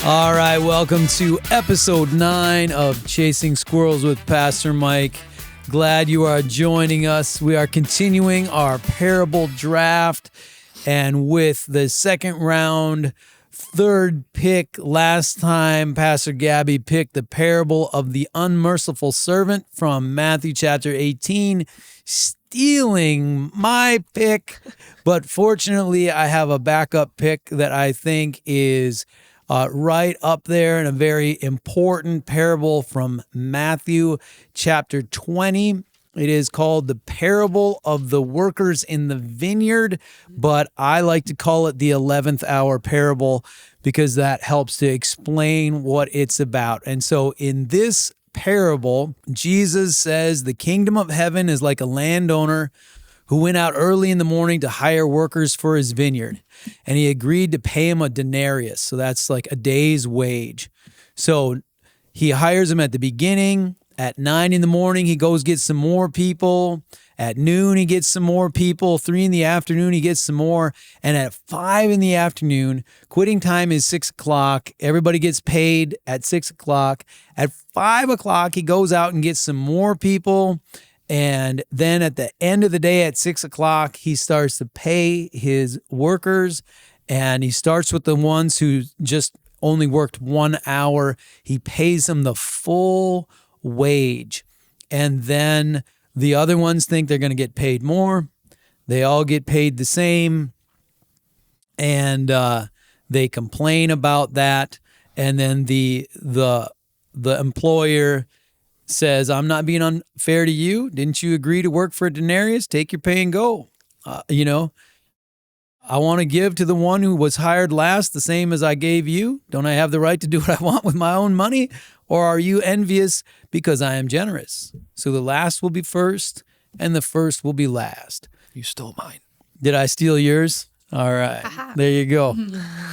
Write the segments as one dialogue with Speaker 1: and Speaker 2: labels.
Speaker 1: All right, welcome to episode 9 of Chasing Squirrels with Pastor Mike. Glad you are joining us. We are continuing our parable draft, and with the second round, third pick, last time Pastor GABY picked the parable of the unmerciful servant from Matthew chapter 18, stealing my pick. But fortunately, I have a backup pick that I think is right up there in a very important parable from Matthew chapter 20. It is called the parable of the workers in the vineyard, but I like to call it the 11th hour parable because that helps to explain what it's about. And so in this parable, Jesus says the kingdom of heaven is like a landowner who went out early in the morning to hire workers for his vineyard. And he agreed to pay him a denarius. So that's like a day's wage. So he hires them at the beginning. At 9 in the morning, he goes get some more people. At noon, he gets some more people. 3 in the afternoon, he gets some more. And at 5 in the afternoon, quitting time is 6 o'clock. Everybody gets paid at 6 o'clock. At 5 o'clock, he goes out and gets some more people. And then at the end of the day at 6 o'clock, he starts to pay his workers, and he starts with the ones who just only worked 1 hour. He pays them the full wage. And then the other ones think they're going to get paid more. They all get paid the same. And they complain about that. And then the employer says, I'm not being unfair to you. Didn't you agree to work for a denarius? Take your pay and go. I want to give to the one who was hired last the same as I gave you. Don't I have the right to do what I want with my own money? Or are you envious because I am generous? So the last will be first and the first will be last.
Speaker 2: You stole mine.
Speaker 1: Did I steal yours? All right. There you go.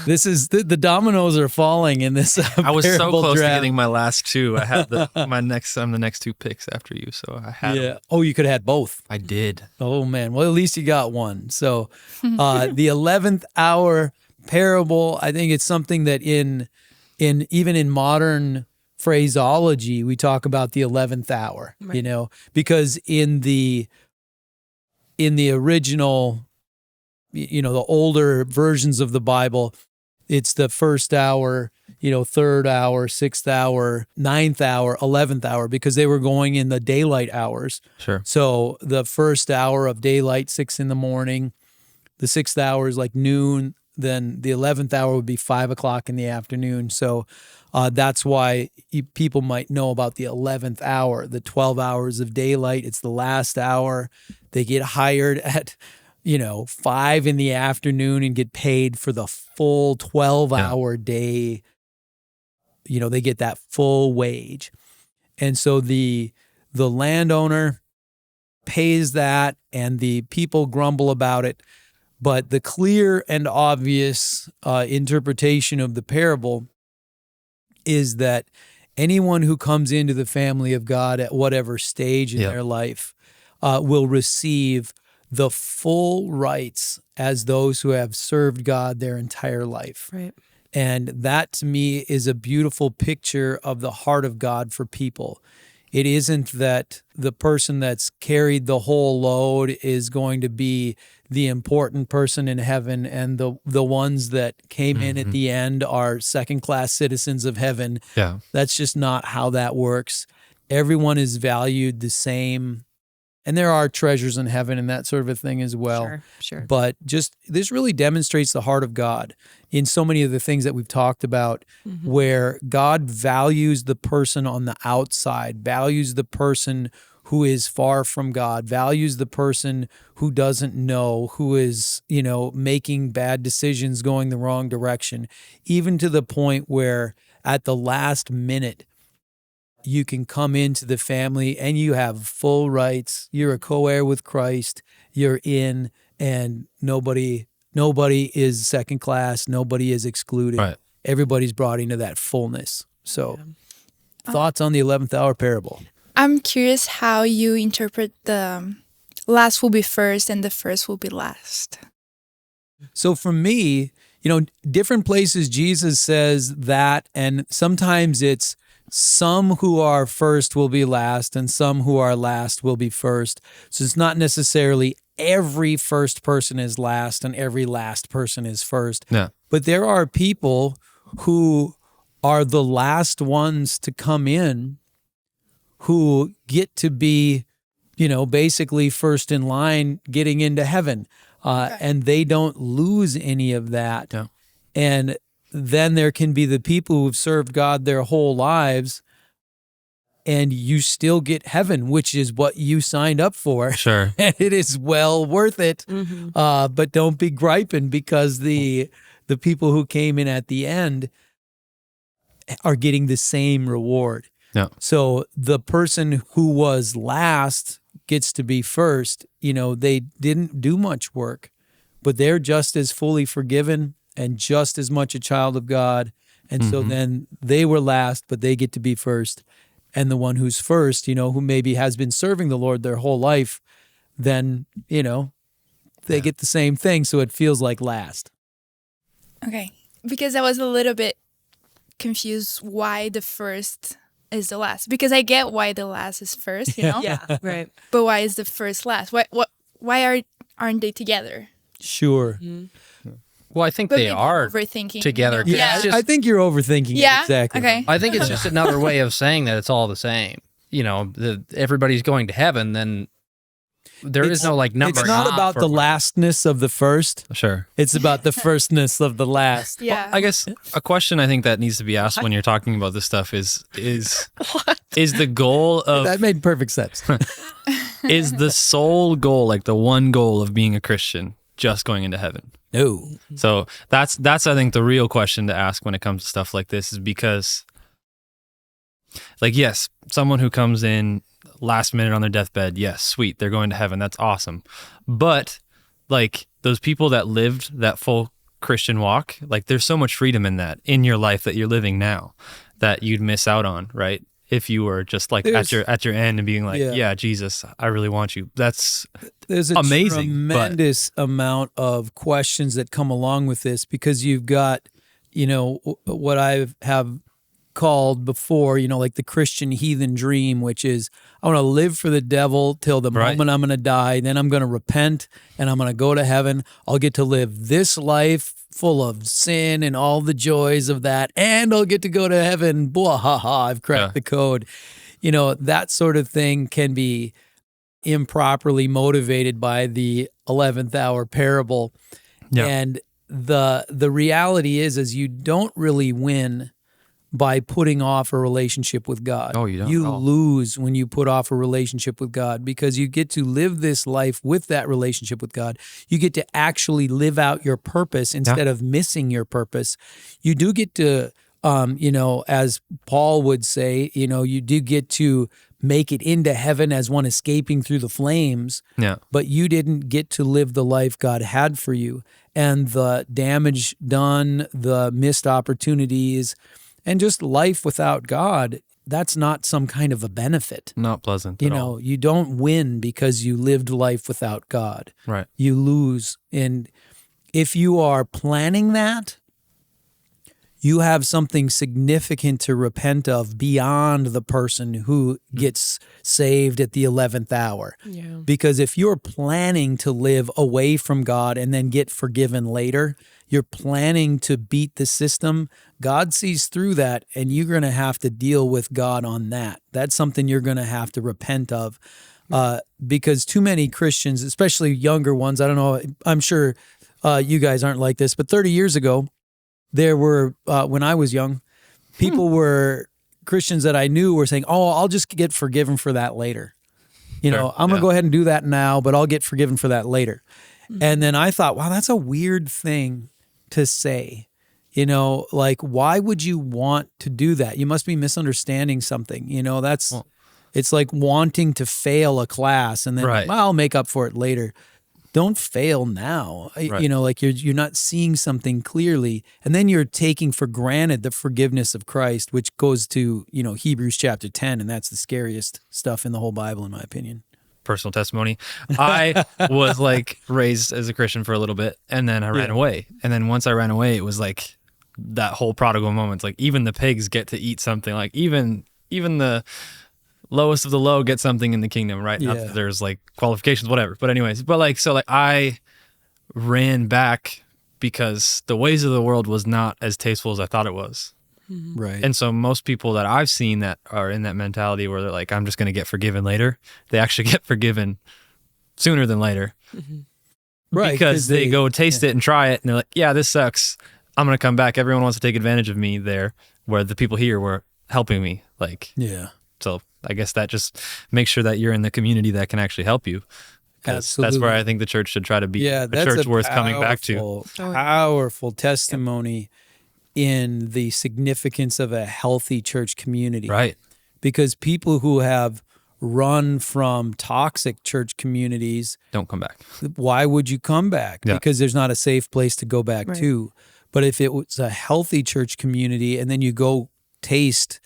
Speaker 1: This is the dominoes are falling in this
Speaker 2: I was so close
Speaker 1: draft.
Speaker 2: to getting my last two. I had I'm the next two picks after you, so I had them.
Speaker 1: Oh, you could have had both.
Speaker 2: I did.
Speaker 1: Oh man. Well, at least you got one. So the 11th hour parable, I think it's something that even in modern phraseology, we talk about the 11th hour, right. Because in the original, the older versions of the Bible, it's the first hour, third hour, sixth hour, ninth hour, 11th hour, because they were going in the daylight hours.
Speaker 2: Sure.
Speaker 1: So the first hour of daylight, 6 in the morning, the sixth hour is like noon, then the 11th hour would be 5 o'clock in the afternoon. So that's why people might know about the 11th hour, the 12 hours of daylight. It's the last hour. They get hired at 5 in the afternoon and get paid for the full 12-hour day. They get that full wage. And so the landowner pays that and the people grumble about it. But the clear and obvious interpretation of the parable is that anyone who comes into the family of God at whatever stage in their life will receive the full rights as those who have served God their entire life.
Speaker 3: Right.
Speaker 1: And that to me is a beautiful picture of the heart of God for people. It isn't that the person that's carried the whole load is going to be the important person in heaven, and the ones that came in at the end are second-class citizens of heaven.
Speaker 2: Yeah. That's
Speaker 1: just not how that works. Everyone is valued the same. And there are treasures in heaven and that sort of a thing as well.
Speaker 3: Sure.
Speaker 1: But just this really demonstrates the heart of God in so many of the things that we've talked about, where God values the person on the outside, values the person who is far from God, values the person who doesn't know, who is, making bad decisions, going the wrong direction, even to the point where at the last minute, you can come into the family and you have full rights. You're a co-heir with Christ. You're in, and nobody is second class. Nobody is excluded.
Speaker 2: Right.
Speaker 1: Everybody's brought into that fullness. So thoughts on the 11th hour parable?
Speaker 4: I'm curious how you interpret the last will be first and the first will be last.
Speaker 1: So for me, different places Jesus says that, and sometimes it's some who are first will be last and some who are last will be first. So it's not necessarily every first person is last and every last person is first.
Speaker 2: Yeah.
Speaker 1: But there are people who are the last ones to come in who get to be, basically first in line getting into heaven. And they don't lose any of that.
Speaker 2: Yeah.
Speaker 1: And then there can be the people who've served God their whole lives, and you still get heaven, which is what you signed up for.
Speaker 2: Sure.
Speaker 1: And it is well worth it. But don't be griping because the people who came in at the end are getting the same reward.
Speaker 2: Yeah.
Speaker 1: So the person who was last gets to be first. They didn't do much work, but they're just as fully forgiven and just as much a child of God. And so then they were last, but they get to be first. And the one who's first, who maybe has been serving the Lord their whole life, then, they get the same thing. So it feels like last.
Speaker 4: Okay. Because I was a little bit confused why the first is the last. Because I get why the last is first, you know?
Speaker 3: Yeah, right.
Speaker 4: But why is the first last? Why aren't they together?
Speaker 1: Sure.
Speaker 5: Well, I think
Speaker 4: But
Speaker 5: they
Speaker 4: maybe
Speaker 5: are
Speaker 4: overthinking.
Speaker 5: together. 'Cause
Speaker 1: Yeah,
Speaker 5: it's just-
Speaker 1: I think you're overthinking
Speaker 4: Yeah?
Speaker 1: it. Exactly.
Speaker 4: Okay.
Speaker 5: I think it's just another way of saying that it's all the same. Everybody's going to heaven, then there is no like number.
Speaker 1: It's not about the lastness of the first.
Speaker 2: Sure.
Speaker 1: It's about the firstness of the last.
Speaker 4: Yeah.
Speaker 2: I guess a question I think that needs to be asked when you're talking about this stuff is the goal of
Speaker 1: That made perfect sense.
Speaker 2: is the sole goal, like the one goal of being a Christian, just going into heaven?
Speaker 1: No.
Speaker 2: So that's I think the real question to ask when it comes to stuff like this, is because, like, yes, someone who comes in last minute on their deathbed, yes, sweet, they're going to heaven, that's awesome. But like those people that lived that full Christian walk, like there's so much freedom in that, in your life that you're living now, that you'd miss out on, right? If you were just like at your end and being like, yeah, Jesus, I really want you. There's
Speaker 1: a
Speaker 2: amazing,
Speaker 1: tremendous amount of questions that come along with this, because you've got, what I have called before, like the Christian heathen dream, which is I want to live for the devil till the moment I'm going to die. Then I'm going to repent and I'm going to go to heaven. I'll get to live this life full of sin and all the joys of that, and I'll get to go to heaven. Blah, ha, ha, I've cracked the code. That sort of thing can be improperly motivated by the 11th hour parable. Yeah. And the reality is you don't really win by putting off a relationship with God.
Speaker 2: Oh, you don't?
Speaker 1: You lose when you put off a relationship with God, because you get to live this life with that relationship with God. You get to actually live out your purpose instead of missing your purpose. You do get to, as Paul would say, you do get to make it into heaven as one escaping through the flames. Yeah. But you didn't get to live the life God had for you. And the damage done, the missed opportunities, and just life without God, that's not some kind of a benefit.
Speaker 2: Not pleasant at all.
Speaker 1: You don't win because you lived life without God.
Speaker 2: Right.
Speaker 1: You lose. And if you are planning that, you have something significant to repent of beyond the person who gets saved at the 11th hour. Yeah. Because if you're planning to live away from God and then get forgiven later, you're planning to beat the system, God sees through that, and you're going to have to deal with God on that. That's something you're going to have to repent of. Because too many Christians, especially younger ones, I don't know, I'm sure you guys aren't like this, but 30 years ago, there were, when I was young, people were, Christians that I knew were saying, oh, I'll just get forgiven for that later. I'm going to go ahead and do that now, but I'll get forgiven for that later. And then I thought, wow, that's a weird thing to say. Like, why would you want to do that? You must be misunderstanding something. It's like wanting to fail a class and then, well, I'll make up for it later. Don't fail now. Like you're not seeing something clearly, and then you're taking for granted the forgiveness of Christ, which goes to Hebrews chapter 10, and that's the scariest stuff in the whole Bible, in my opinion.
Speaker 2: personal testimony. I was like raised as a Christian for a little bit, and then I ran away. And then once I ran away, it was like that whole prodigal moment. Like even the pigs get to eat something. Like even the lowest of the low get something in the kingdom, right? Not that there's like qualifications, whatever. But anyways, so I ran back because the ways of the world was not as tasteful as I thought it was.
Speaker 1: Right.
Speaker 2: And so most people that I've seen that are in that mentality where they're like, I'm just going to get forgiven later, they actually get forgiven sooner than later.
Speaker 1: Right.
Speaker 2: Because they go taste it and try it, and they're like, yeah, this sucks. I'm going to come back. Everyone wants to take advantage of me there, where the people here were helping me. Like, so I guess that just makes sure that you're in the community that can actually help you.
Speaker 1: Absolutely.
Speaker 2: That's where I think the church should try to be a
Speaker 1: that's
Speaker 2: church worth coming back to.
Speaker 1: Powerful testimony in the significance of a healthy church community.
Speaker 2: Right.
Speaker 1: Because people who have run from toxic church communities
Speaker 2: don't come back.
Speaker 1: Why would you come back?
Speaker 2: Yeah.
Speaker 1: Because there's not a safe place to go back to. But if it was a healthy church community and then you go taste,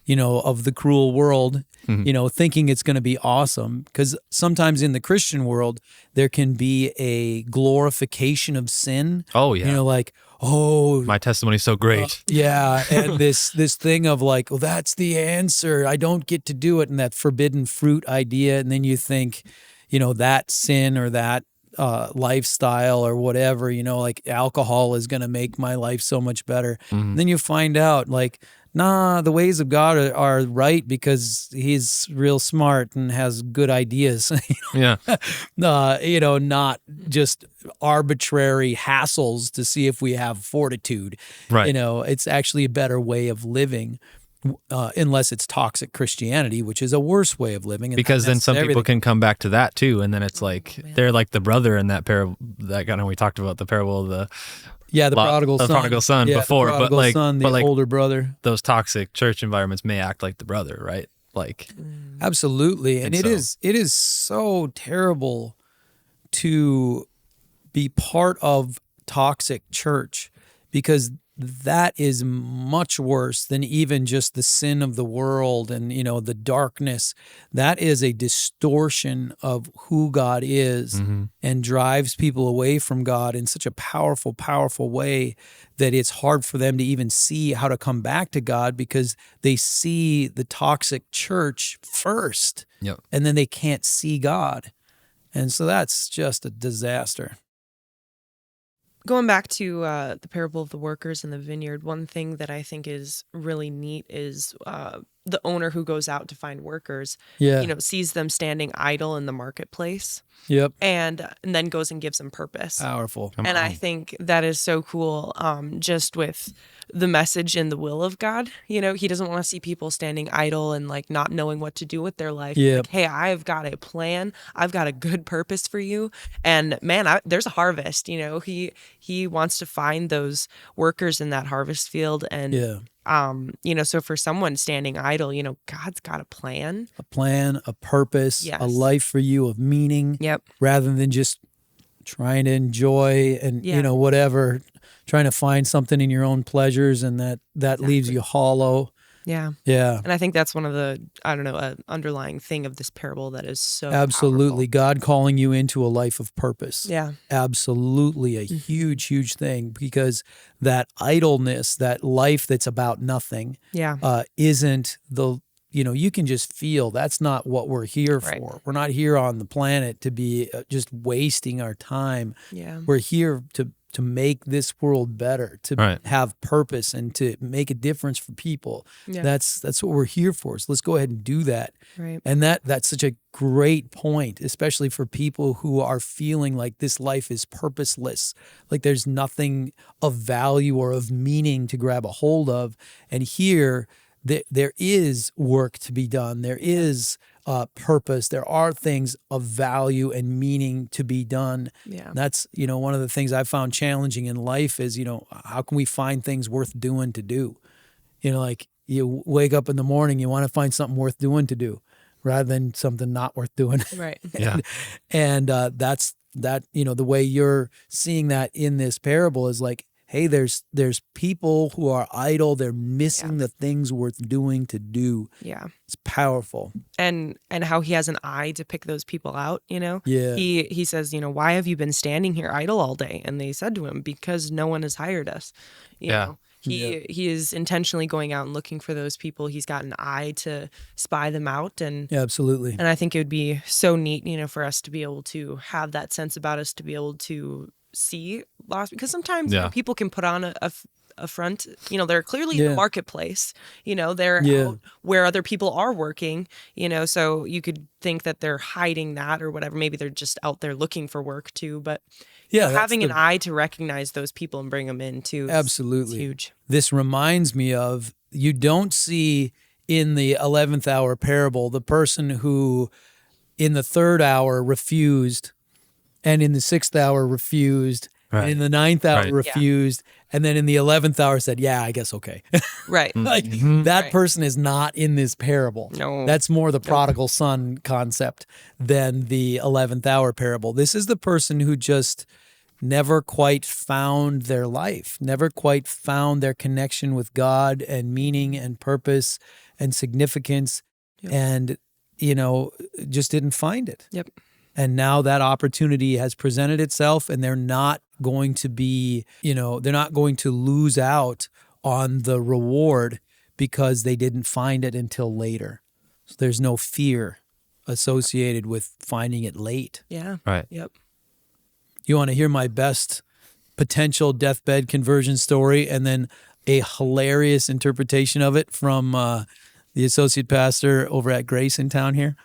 Speaker 1: of the cruel world, thinking it's going to be awesome. Because sometimes in the Christian world, there can be a glorification of sin.
Speaker 2: Oh, yeah.
Speaker 1: Like, oh,
Speaker 2: my testimony's so great.
Speaker 1: And this thing of like, well, that's the answer. I don't get to do it. And that forbidden fruit idea. And then you think, that sin or that lifestyle or whatever, like alcohol is going to make my life so much better. Then you find out like, nah, the ways of God are right because he's real smart and has good ideas. Not just arbitrary hassles to see if we have fortitude.
Speaker 2: Right.
Speaker 1: It's actually a better way of living. Unless it's toxic Christianity, which is a worse way of living.
Speaker 2: Because then some people can come back to that too, and then it's like they're like the brother in that parable. That kind of we talked about the parable of the
Speaker 1: prodigal son
Speaker 2: before,
Speaker 1: the older brother.
Speaker 2: Those toxic church environments may act like the brother, right? Like
Speaker 1: absolutely, and it is so terrible to be part of toxic church because that is much worse than even just the sin of the world and, the darkness. That is a distortion of who God is and drives people away from God in such a powerful, powerful way that it's hard for them to even see how to come back to God because they see the toxic church first and then they can't see God. And so that's just a disaster.
Speaker 3: Going back to the parable of the workers in the vineyard, one thing that I think is really neat is the owner who goes out to find workers, sees them standing idle in the marketplace. And then goes and gives them purpose.
Speaker 1: Powerful.
Speaker 3: And I think that is so cool, just with the message and the will of God. He doesn't want to see people standing idle and like not knowing what to do with their life. Like, hey, I've got a plan. I've got a good purpose for you. And man, there's a harvest. He wants to find those workers in that harvest field. And so for someone standing idle, God's got a plan,
Speaker 1: a purpose, a life for you of meaning, rather than just trying to enjoy and, whatever, trying to find something in your own pleasures and that leaves you hollow.
Speaker 3: Yeah. And I think that's one of the, underlying thing of this parable that is so
Speaker 1: absolutely
Speaker 3: powerful.
Speaker 1: God calling you into a life of purpose.
Speaker 3: Yeah.
Speaker 1: Absolutely a huge, huge thing because that idleness, that life that's about nothing isn't the, you can just feel that's not what we're here for. We're not here on the planet to be just wasting our time.
Speaker 3: Yeah.
Speaker 1: We're here to make this world better, to have purpose and to make a difference for people. That's what we're here for. So let's go ahead and do that.
Speaker 3: Right.
Speaker 1: And that's such a great point, especially for people who are feeling like this life is purposeless, like there's nothing of value or of meaning to grab a hold of. And here, there is work to be done. There is purpose. There are things of value and meaning to be done.
Speaker 3: Yeah.
Speaker 1: That's, one of the things I found challenging in life is, how can we find things worth doing to do? Like you wake up in the morning, you want to find something worth doing to do rather than something not worth doing.
Speaker 3: Right.
Speaker 1: And that's the way you're seeing that in this parable is like, hey, there's people who are idle. They're missing the things worth doing to do.
Speaker 3: Yeah.
Speaker 1: It's powerful.
Speaker 3: And how he has an eye to pick those people out, you know?
Speaker 1: Yeah.
Speaker 3: He says, you know, why have you been standing here idle all day? And they said to him, because no one has hired us. You know? He is intentionally going out and looking for those people. He's got an eye to spy them out. And
Speaker 1: Yeah, absolutely.
Speaker 3: and I think it would be so neat, you know, for us to be able to have that sense about us, to be able to see lost, because sometimes you know, people can put on a front, you know, they're clearly in the marketplace, you know, they're out where other people are working, you know, so you could think that they're hiding that or whatever. Maybe they're just out there looking for work too, but having an eye to recognize those people and bring them in too.
Speaker 1: Absolutely.
Speaker 3: Is huge.
Speaker 1: This reminds me of, you don't see in the 11th hour parable the person who in the 3rd hour refused, and in the 6th hour refused, and in the 9th hour refused, and then in the 11th hour said, yeah, I guess okay.
Speaker 3: Right.
Speaker 1: Like that person is not in this parable.
Speaker 3: No.
Speaker 1: That's more the prodigal son concept than the 11th hour parable. This is the person who just never quite found their life, never quite found their connection with God and meaning and purpose and significance, and, you know, just didn't find it.
Speaker 3: Yep.
Speaker 1: And now that opportunity has presented itself, and they're not going to be, you know, they're not going to lose out on the reward because they didn't find it until later. So there's no fear associated with finding it late.
Speaker 3: Yeah.
Speaker 2: Right.
Speaker 3: Yep.
Speaker 1: You want to hear my best potential deathbed conversion story, and then a hilarious interpretation of it from the associate pastor over at Grace in town here?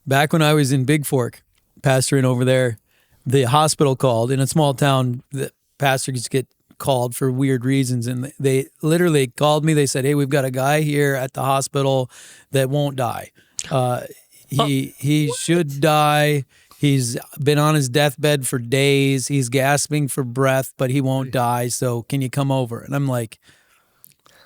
Speaker 1: Back when I was in Big Fork, pastoring over there, the hospital called. In a small town, the pastors get called for weird reasons, and they literally called me. They said, hey, we've got a guy here at the hospital that won't die. He should die. He's been on his deathbed for days. He's gasping for breath, but he won't die. So can you come over? And I'm like,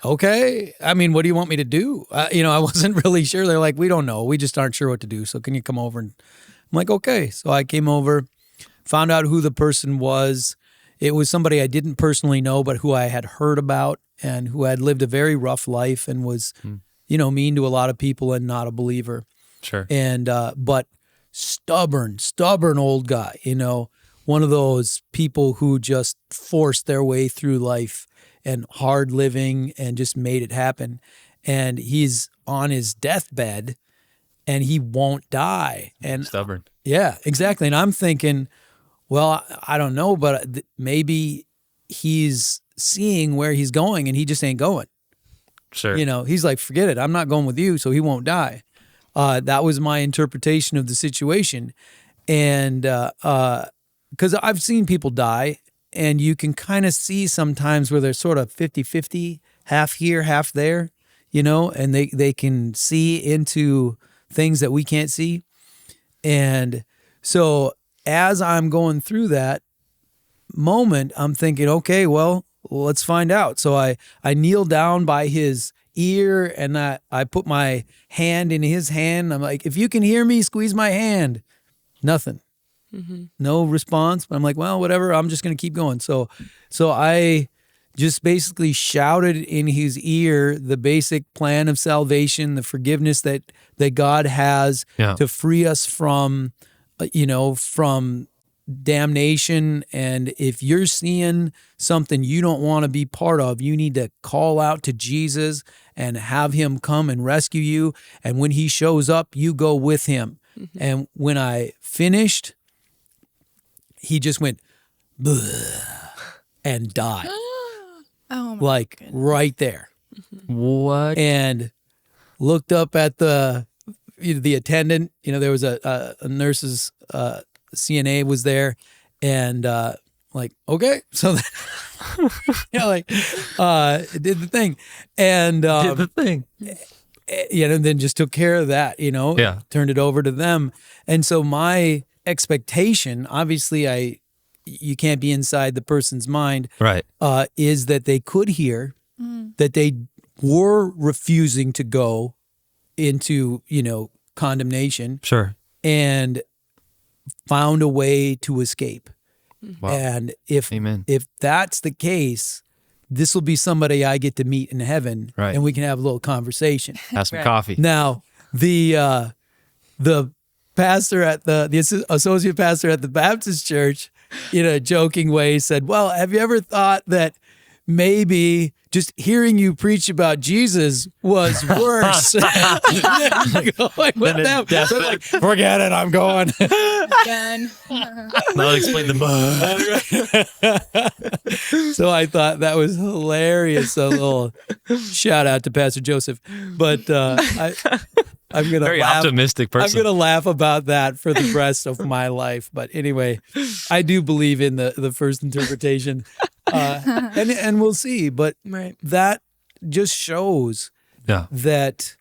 Speaker 1: okay. I mean, what do you want me to do? You know, I wasn't really sure. They're like, we don't know. We just aren't sure what to do. So can you come over? And I'm like, okay. So I came over, found out who the person was. It was somebody I didn't personally know, but who I had heard about and who had lived a very rough life and was, you know, mean to a lot of people and not a believer.
Speaker 2: Sure.
Speaker 1: And, but stubborn old guy, you know, one of those people who just forced their way through life and hard living and just made it happen. And he's on his deathbed and he won't die. And
Speaker 2: stubborn.
Speaker 1: Yeah, exactly. And I'm thinking, well, I don't know, but maybe he's seeing where he's going and he just ain't going.
Speaker 2: Sure.
Speaker 1: You know, he's like, forget it. I'm not going with you. So he won't die. That was my interpretation of the situation. And because I've seen people die, and you can kind of see sometimes where they're sort of 50-50, half here, half there, you know, and they can see into things that we can't see. And so as I'm going through that moment, I'm thinking, okay, well, let's find out. So I kneel down by his ear and I put my hand in his hand. I'm like, if you can hear me, squeeze my hand. Nothing. Mm-hmm. No response. But I'm like, well, whatever. I'm just going to keep going. So I just basically shouted in his ear the basic plan of salvation, the forgiveness that God has to free us from, from damnation. And if you're seeing something you don't want to be part of, you need to call out to Jesus and have him come and rescue you. And when he shows up, you go with him. Mm-hmm. And when I finished, he just went and died.
Speaker 4: Oh my
Speaker 1: like
Speaker 4: goodness. Right
Speaker 1: there.
Speaker 2: What?
Speaker 1: And looked up at the attendant. You know, there was a nurse's CNA was there, and like, okay, so then, did the thing, and
Speaker 2: Did the thing.
Speaker 1: and then just took care of that. Turned it over to them, and so my expectation, obviously, you can't be inside the person's mind,
Speaker 2: right?
Speaker 1: Is that they could hear that they were refusing to go into condemnation,
Speaker 2: sure,
Speaker 1: and found a way to escape.
Speaker 2: Wow.
Speaker 1: And if
Speaker 2: Amen.
Speaker 1: if that's the case, this will be somebody I get to meet in heaven,
Speaker 2: Right.
Speaker 1: and we can have a little conversation.
Speaker 2: Have some
Speaker 3: Right.
Speaker 2: coffee.
Speaker 1: Now, the pastor at the associate pastor at the Baptist church, in a joking way, said, "Well, have you ever thought that maybe just hearing you preach about Jesus was worse?" Forget it, I'm going.
Speaker 4: Done.
Speaker 2: That'll explain the bug.
Speaker 1: So I thought that was hilarious. A little shout out to Pastor Joseph. But I'm gonna
Speaker 2: Very
Speaker 1: laugh.
Speaker 2: optimistic person.
Speaker 1: I'm gonna laugh about that for the rest of my life. But anyway, I do believe in the first interpretation, and we'll see. But
Speaker 3: Right.
Speaker 1: that just shows
Speaker 2: Yeah.
Speaker 1: that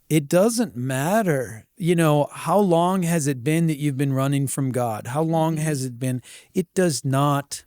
Speaker 1: it doesn't matter. You know, how long has it been that you've been running from God? How long has it been? It does not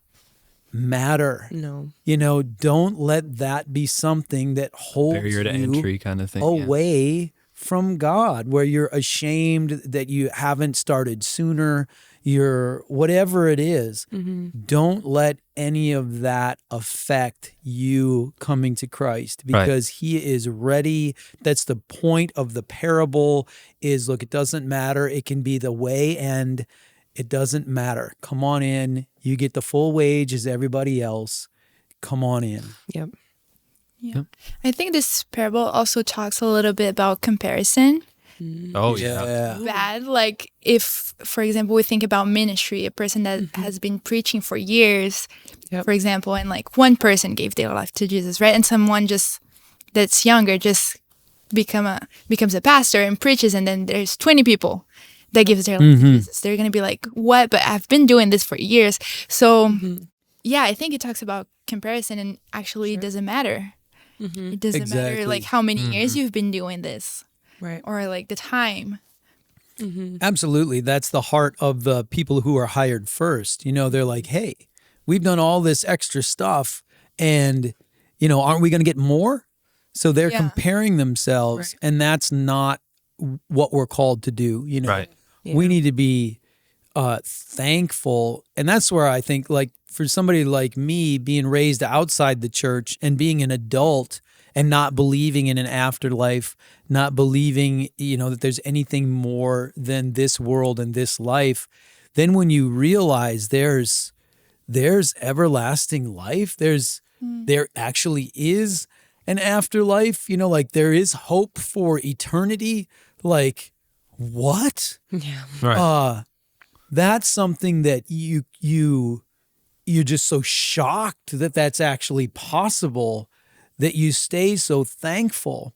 Speaker 1: matter.
Speaker 3: No.
Speaker 1: You know, don't let that be something that holds
Speaker 2: Barrier to
Speaker 1: you
Speaker 2: entry kind of thing. yeah.
Speaker 1: away from God, where you're ashamed that you haven't started sooner. You're whatever it is. Don't let any of that affect you coming to Christ, because He is ready. That's the point of the parable is, look, it doesn't matter. It can be the way end. It doesn't matter. Come on in. You get the full wage as everybody else. Come on in.
Speaker 3: Yep.
Speaker 4: Yeah. I think this parable also talks a little bit about comparison.
Speaker 2: Oh, yeah.
Speaker 4: Bad. Like if, for example, we think about ministry, a person that has been preaching for years,
Speaker 3: Yep.
Speaker 4: for example, and like one person gave their life to Jesus, right? And someone just that's younger just becomes a pastor and preaches, and then there's 20 people that gives their life to Jesus. They're gonna be like, what? But I've been doing this for years. So yeah, I think it talks about comparison, and actually it doesn't matter. It doesn't matter like how many years you've been doing this.
Speaker 3: Right.
Speaker 4: Or like the time.
Speaker 1: Absolutely. That's the heart of the people who are hired first. You know, they're like, hey, we've done all this extra stuff and, you know, aren't we going to get more? So they're comparing themselves, and that's not what we're called to do. You know,
Speaker 2: Right.
Speaker 1: we need to be thankful. And that's where I think, like, for somebody like me being raised outside the church and being an adult and not believing in an afterlife, not believing, you know, that there's anything more than this world and this life, then when you realize there's everlasting life, there actually is an afterlife, you know, like there is hope for eternity. Like, what?
Speaker 3: Yeah.
Speaker 2: Right.
Speaker 1: That's something that you're just so shocked that that's actually possible, that you stay so thankful.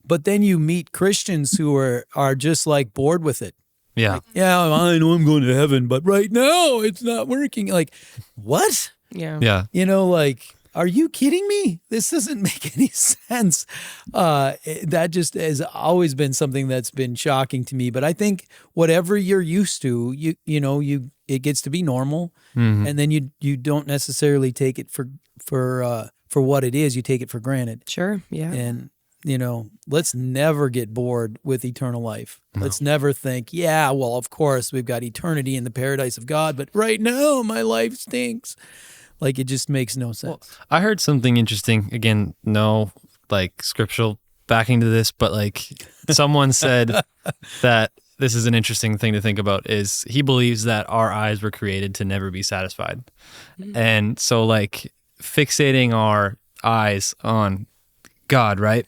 Speaker 1: But then you meet Christians who are just like bored with it.
Speaker 2: Yeah.
Speaker 1: Yeah, I know I'm going to heaven, but right now it's not working. Like, what?
Speaker 3: Yeah.
Speaker 2: Yeah.
Speaker 1: You know, like, are you kidding me? This doesn't make any sense. That just has always been something that's been shocking to me. But I think whatever you're used to, it gets to be normal, and then you don't necessarily take it for what it is. You take it for granted.
Speaker 3: Sure. Yeah.
Speaker 1: And let's never get bored with eternal life. No. Let's never think, yeah, well, of course we've got eternity in the paradise of God, but right now my life stinks. Like, it just makes no sense.
Speaker 2: Well, I heard something interesting. Again, no like scriptural backing to this, but like someone said that this is an interesting thing to think about, is he believes that our eyes were created to never be satisfied. And so like fixating our eyes on God, right?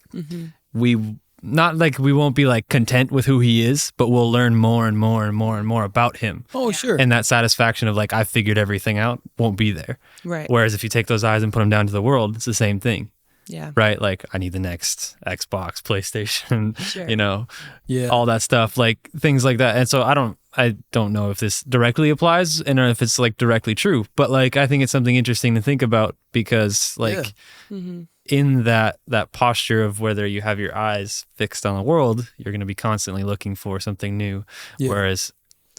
Speaker 2: We won't be like content with who he is, but we'll learn more and more and more and more about him.
Speaker 1: Oh, sure.
Speaker 2: And that satisfaction of like, I figured everything out won't be there.
Speaker 3: Right.
Speaker 2: Whereas if you take those eyes and put them down to the world, it's the same thing.
Speaker 3: Yeah.
Speaker 2: Right? Like, I need the next Xbox, PlayStation,
Speaker 3: Sure.
Speaker 2: all that stuff, like things like that. And so I don't know if this directly applies and or if it's like directly true, but like, I think it's something interesting to think about, because like in that posture of whether you have your eyes fixed on the world, you're going to be constantly looking for something new. Yeah. Whereas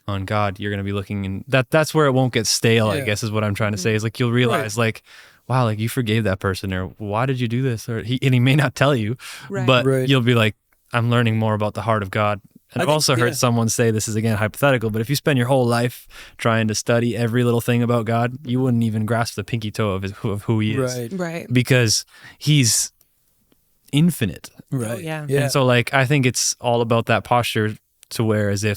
Speaker 2: on God, you're going to be looking, and that's where it won't get stale, I guess is what I'm trying to say, is like, you'll realize like, wow, like you forgave that person, or why did you do this? Or he may not tell you, but you'll be like, I'm learning more about the heart of God And I've also heard someone say, this is again hypothetical, but if you spend your whole life trying to study every little thing about God, you wouldn't even grasp the pinky toe of who he is.
Speaker 3: Right.
Speaker 2: Because he's infinite.
Speaker 1: Right.
Speaker 3: Oh, yeah.
Speaker 2: And so like, I think it's all about that posture to where so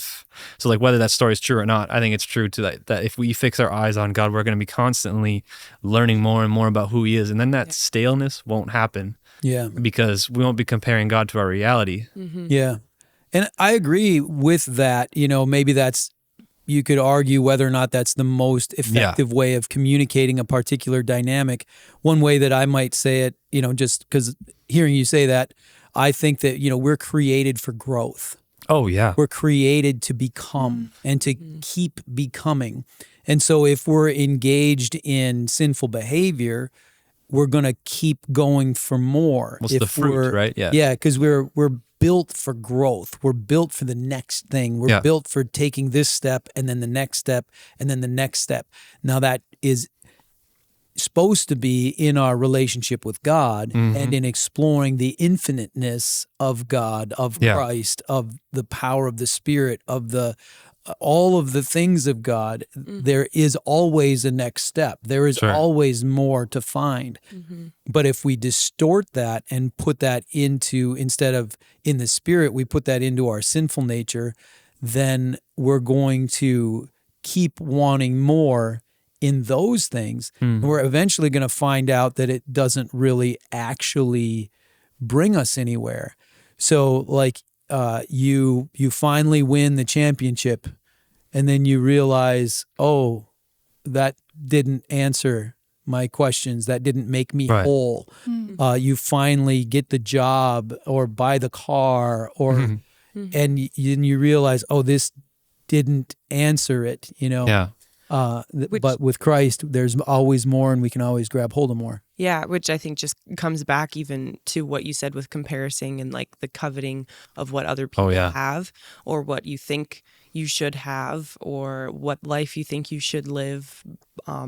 Speaker 2: like whether that story is true or not, I think it's true to that if we fix our eyes on God, we're going to be constantly learning more and more about who he is. And then that staleness won't happen.
Speaker 1: Yeah.
Speaker 2: Because we won't be comparing God to our reality.
Speaker 3: Mm-hmm.
Speaker 1: Yeah. And I agree with that. Maybe you could argue whether or not that's the most effective way of communicating a particular dynamic. One way that I might say it, just because hearing you say that, I think that, we're created for growth.
Speaker 2: Oh, yeah.
Speaker 1: We're created to become and to keep becoming. And so if we're engaged in sinful behavior, we're going to keep going for more.
Speaker 2: What's the fruit, right? Yeah.
Speaker 1: Yeah, because we're built for growth. We're built for the next thing. We're built for taking this step and then the next step and then the next step. Now that is supposed to be in our relationship with God and in exploring the infiniteness of God, of Christ, of the power of the Spirit, of all of the things of God. There is always a next step. There is always more to find. But if we distort that and put that instead of in the Spirit, we put that into our sinful nature, then we're going to keep wanting more in those things. We're eventually going to find out that it doesn't really actually bring us anywhere. So like you finally win the championship and then you realize, oh, that didn't answer my questions. That didn't make me whole. You finally get the job or buy the car and you realize, oh, this didn't answer it,
Speaker 2: Yeah.
Speaker 1: But with Christ, there's always more and we can always grab hold of more.
Speaker 3: Yeah, which I think just comes back even to what you said with comparing and like the coveting of what other people have or what you think you should have or what life you think you should live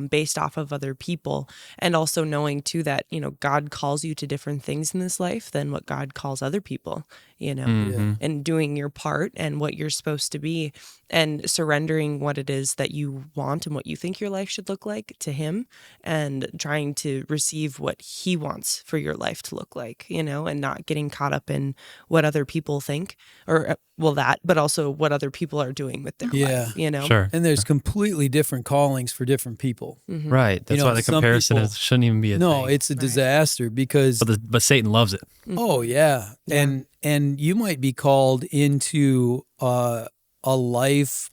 Speaker 3: based off of other people. And also knowing too that, God calls you to different things in this life than what God calls other people, and doing your part and what you're supposed to be and surrendering what it is that you want and what you think your life should look like to him and trying to receive what he wants for your life to look like, and not getting caught up in what other people think or but also what other people are doing with their life,
Speaker 2: Sure.
Speaker 1: And there's completely different callings for different people.
Speaker 2: Right. That's why the comparison shouldn't even be a thing.
Speaker 1: No, it's a disaster because...
Speaker 2: But Satan loves it.
Speaker 1: Oh, yeah. And you might be called into a life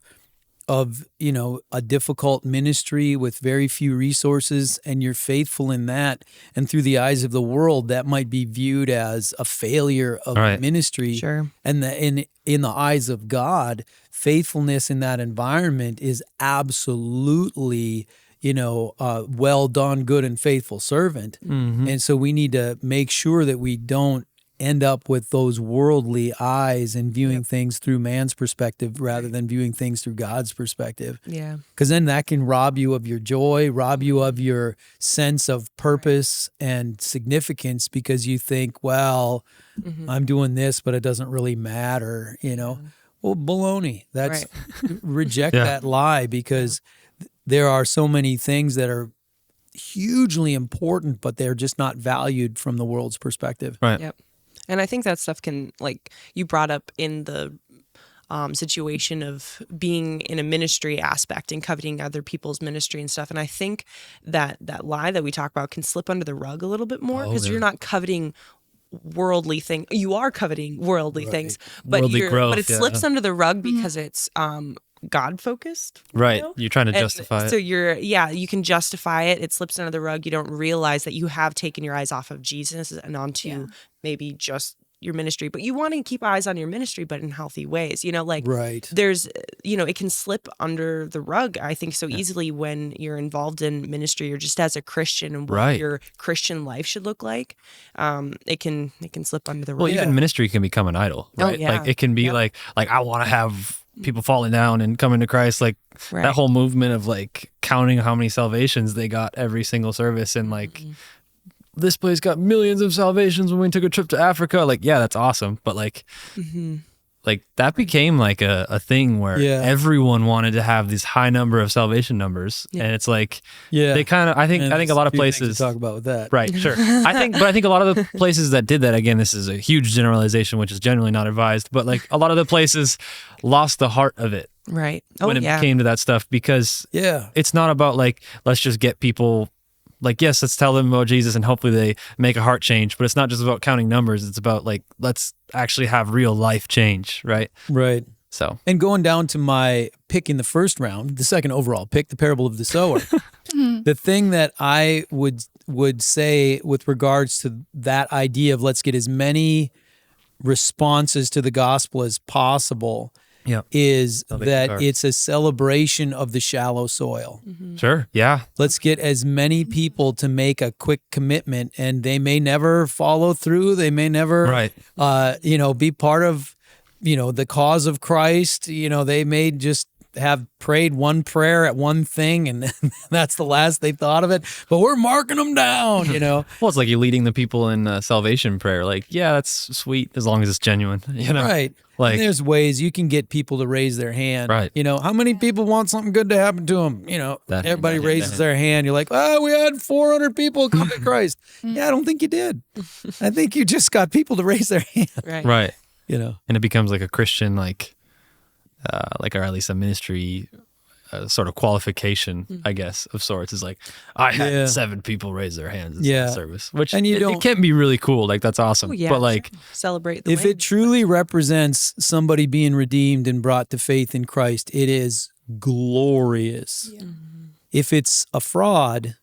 Speaker 1: of, a difficult ministry with very few resources, and you're faithful in that. And through the eyes of the world, that might be viewed as a failure of ministry.
Speaker 3: Sure.
Speaker 1: And in the eyes of God, faithfulness in that environment is absolutely, well done, good and faithful servant. And so we need to make sure that we don't end up with those worldly eyes and viewing things through man's perspective rather than viewing things through God's perspective.
Speaker 3: Yeah.
Speaker 1: Because then that can rob you of your joy, rob you of your sense of purpose and significance because you think, well, I'm doing this, but it doesn't really matter, Well, baloney. That's reject that lie because there are so many things that are hugely important, but they're just not valued from the world's perspective.
Speaker 2: Right.
Speaker 3: Yep. And I think that stuff can, like you brought up in the situation of being in a ministry aspect and coveting other people's ministry and stuff. And I think that lie that we talk about can slip under the rug a little bit more because you're not coveting worldly thing. You are coveting worldly things, but
Speaker 2: Worldly growth,
Speaker 3: but it slips under the rug because it's God focused.
Speaker 2: Right. You're trying to justify it.
Speaker 3: So you can justify it. It slips under the rug. You don't realize that you have taken your eyes off of Jesus and onto maybe just your ministry, but you want to keep eyes on your ministry, but in healthy ways, there's, it can slip under the rug, I think so easily when you're involved in ministry or just as a Christian and what your Christian life should look like. It can slip under the rug.
Speaker 2: Well, even ministry can become an idol, right?
Speaker 3: Oh, yeah.
Speaker 2: Like it can be like I want to have people falling down and coming to Christ, like that whole movement of like counting how many salvations they got every single service and like this place got millions of salvations when we took a trip to Africa. Like, yeah, that's awesome. But like, like that became like a thing where everyone wanted to have this high number of salvation numbers, and it's like they kind of I think a lot of places
Speaker 1: to talk about with that,
Speaker 2: right? Sure, I think a lot of the places that did that, again, this is a huge generalization, which is generally not advised, but like a lot of the places lost the heart of it,
Speaker 3: right?
Speaker 2: When it came to that stuff, because it's not about like let's just get people. Like, yes, let's tell them about Jesus and hopefully they make a heart change, but it's not just about counting numbers. It's about like, let's actually have real life change, right?
Speaker 1: Right.
Speaker 2: So,
Speaker 1: and going down to my pick in the first round, the second overall pick, the parable of the sower, the thing that I would say with regards to that idea of let's get as many responses to the gospel as possible is that it's a celebration of the shallow soil.
Speaker 2: Sure. Yeah.
Speaker 1: Let's get as many people to make a quick commitment, and they may never follow through. They may never, be part of, the cause of Christ. They may just have prayed one prayer at one thing, and that's the last they thought of it. But we're marking them down,
Speaker 2: Well, it's like you're leading the people in salvation prayer. Like, yeah, that's sweet as long as it's genuine,
Speaker 1: Right. Like, and there's ways you can get people to raise their hand.
Speaker 2: Right.
Speaker 1: How many people want something good to happen to them? Everybody raises their hand. You're like, oh, we had 400 people come to Christ. Yeah, I don't think you did. I think you just got people to raise their hand.
Speaker 2: Right.
Speaker 1: And
Speaker 2: it becomes like a Christian, or at least a ministry sort of qualification, I guess, of sorts. Is like, I had 7 people raise their hands in that service, which it can be really cool. Like, that's awesome. But like,
Speaker 3: celebrate the
Speaker 1: if it truly represents somebody being redeemed and brought to faith in Christ, it is glorious. Yeah. If it's a fraud,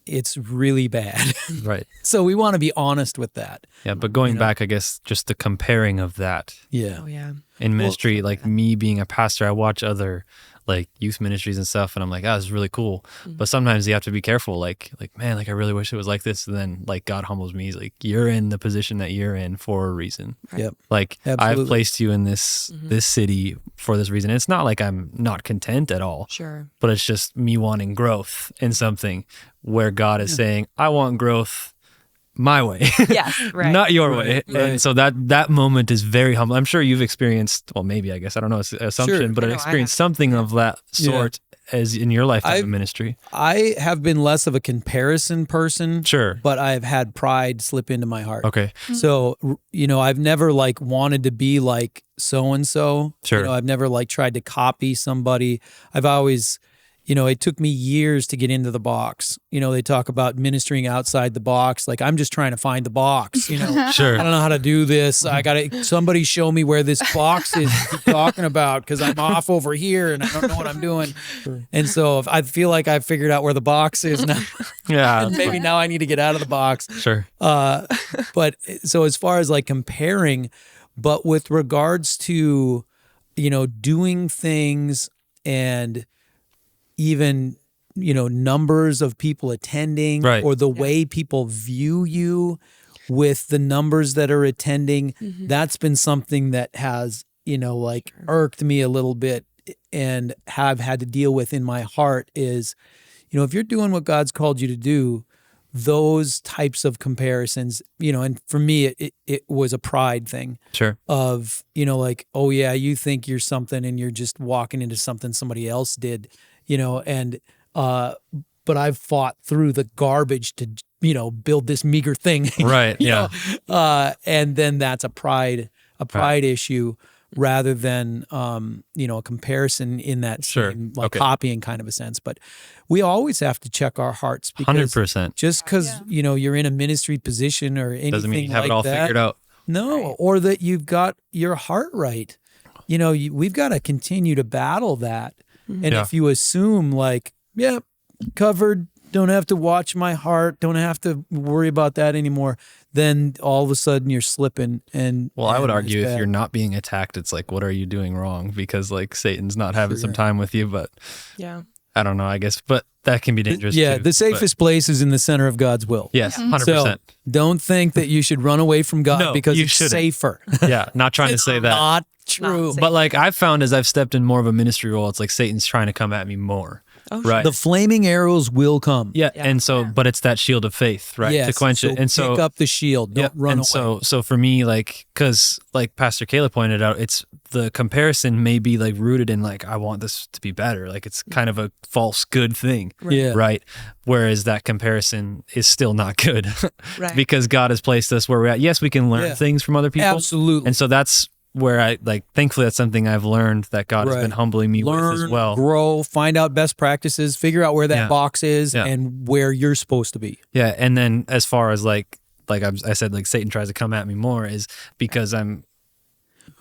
Speaker 1: it's really bad.
Speaker 2: Right.
Speaker 1: So we want to be honest with that.
Speaker 2: Yeah, but going back, I guess, just the comparing of that.
Speaker 1: Yeah.
Speaker 3: Oh, yeah.
Speaker 2: In ministry, me being a pastor, I watch other like youth ministries and stuff, and I'm like, this is really cool. But sometimes you have to be careful. Like, man, I really wish it was like this. And then like God humbles me. He's like, you're in the position that you're in for a reason.
Speaker 1: Yep.
Speaker 2: Like,
Speaker 1: absolutely.
Speaker 2: I've placed you in this city for this reason. It's not like I'm not content at all.
Speaker 3: Sure.
Speaker 2: But it's just me wanting growth in something where God is saying, I want growth my way.
Speaker 3: Yes, right.
Speaker 2: Not your way. Right. And so that moment is very humble. I'm sure you've experienced, well, maybe, I guess, I don't know, it's an assumption, but I've experienced something of that sort as in your lifetime of ministry.
Speaker 1: I have been less of a comparison person.
Speaker 2: Sure.
Speaker 1: But I've had pride slip into my heart.
Speaker 2: Okay.
Speaker 1: So, I've never wanted to be like so-and-so.
Speaker 2: Sure.
Speaker 1: I've never tried to copy somebody. I've always... it took me years to get into the box. They talk about ministering outside the box. Like, I'm just trying to find the box,
Speaker 2: Sure.
Speaker 1: I don't know how to do this. I got to, somebody show me where this box is you're talking about, because I'm off over here and I don't know what I'm doing. And so if I feel like I've figured out where the box is now.
Speaker 2: Yeah.
Speaker 1: Maybe now I need to get out of the box.
Speaker 2: Sure.
Speaker 1: But so as far as comparing, but with regards to, doing things and even, numbers of people attending, or the way people view you with the numbers that are attending, that's been something that has, irked me a little bit and have had to deal with in my heart is, if you're doing what God's called you to do, those types of comparisons, and for me, it was a pride thing.
Speaker 2: Sure.
Speaker 1: Of, oh yeah, you think you're something and you're just walking into something somebody else did. But I've fought through the garbage to, build this meager thing.
Speaker 2: Right. Yeah.
Speaker 1: And then that's a pride issue rather than, a comparison in that same, copying kind of a sense. But we always have to check our hearts because
Speaker 2: 100%.
Speaker 1: Just because, you're in a ministry position or anything
Speaker 2: doesn't mean you have
Speaker 1: like
Speaker 2: it all
Speaker 1: that,
Speaker 2: figured out.
Speaker 1: No, or that you've got your heart right. We've got to continue to battle that. And if you assume covered, don't have to watch my heart, don't have to worry about that anymore, then all of a sudden you're slipping. And
Speaker 2: I would argue if you're not being attacked, it's like, what are you doing wrong? Because Satan's not having some time with you, but I don't know, I guess, but that can be dangerous too.
Speaker 1: The safest place is in the center of God's will.
Speaker 2: Yes, 100%.
Speaker 1: So don't think that you should run away from God because it's safer.
Speaker 2: Yeah, not trying to say that.
Speaker 1: Not true.
Speaker 2: But I've found as I've stepped in more of a ministry role, it's like Satan's trying to come at me more.
Speaker 3: Oh,
Speaker 2: Right.
Speaker 1: The flaming arrows will come.
Speaker 2: Yeah.
Speaker 3: Yeah.
Speaker 2: And so,
Speaker 4: Yeah.
Speaker 2: but it's that shield of faith, right?
Speaker 1: Yes,
Speaker 2: To quench it. And so
Speaker 1: pick up the shield. Don't run
Speaker 2: and
Speaker 1: away.
Speaker 2: so for me, like, cause like Pastor Kayla pointed out, it's the comparison may be like rooted in like, I want this to be better. Like it's kind of a false good thing.
Speaker 1: Yeah.
Speaker 2: Right. Whereas that comparison is still not good
Speaker 3: Right.
Speaker 2: because God has placed us where we're at. Yes, we can learn
Speaker 1: Yeah.
Speaker 2: things from other people.
Speaker 1: Absolutely.
Speaker 2: And so that's where I like, thankfully that's something I've learned that God has
Speaker 1: Right.
Speaker 2: been humbling me with as well.
Speaker 1: grow, find out best practices, figure out where that
Speaker 2: Yeah.
Speaker 1: box is
Speaker 2: Yeah.
Speaker 1: and where you're supposed to be.
Speaker 2: Yeah. And then as far as like I said, like Satan tries to come at me more is because I'm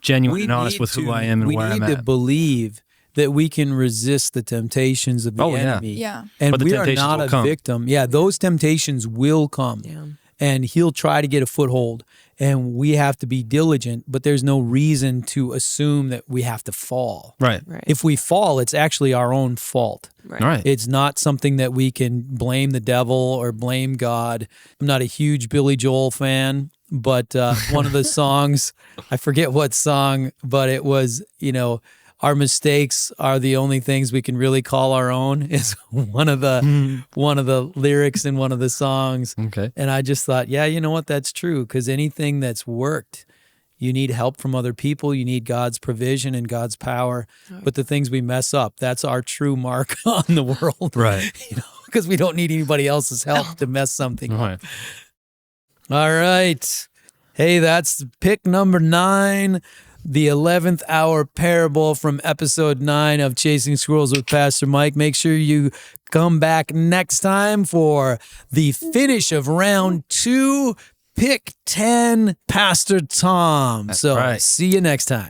Speaker 2: genuine and honest with who I am and where I'm
Speaker 1: We need to
Speaker 2: at.
Speaker 1: believe that we can resist the temptations of the
Speaker 2: Oh, yeah.
Speaker 1: enemy.
Speaker 4: Yeah.
Speaker 1: And
Speaker 2: But the
Speaker 1: we are
Speaker 2: temptations
Speaker 1: not
Speaker 2: will
Speaker 1: a
Speaker 2: come.
Speaker 1: victim. Yeah, those temptations will come.
Speaker 3: Yeah.
Speaker 1: And he'll try to get a foothold. And we have to be diligent, but there's no reason to assume that we have to fall.
Speaker 2: Right.
Speaker 3: Right.
Speaker 1: If we fall, it's actually our own fault.
Speaker 3: Right.
Speaker 2: Right.
Speaker 1: It's not something that we can blame the devil or blame God. I'm not a huge Billy Joel fan, but one of the songs, I forget what song, but it was, our mistakes are the only things we can really call our own is one of the lyrics in one of the songs.
Speaker 2: Okay.
Speaker 1: And I just thought, yeah, you know what? That's true. Because anything that's worked, you need help from other people. You need God's provision and God's power. But the things we mess up, that's our true mark on the world.
Speaker 2: Right.
Speaker 1: Because we don't need anybody else's help to mess something up.
Speaker 2: Right.
Speaker 1: All right. Hey, that's pick number 9, the 11th hour parable from episode 9 of Chasing Squirrels with Pastor Mike. Make sure you come back next time for the finish of round 2, pick 10, Pastor Tom.
Speaker 2: That's
Speaker 1: So
Speaker 2: right.
Speaker 1: see you next time.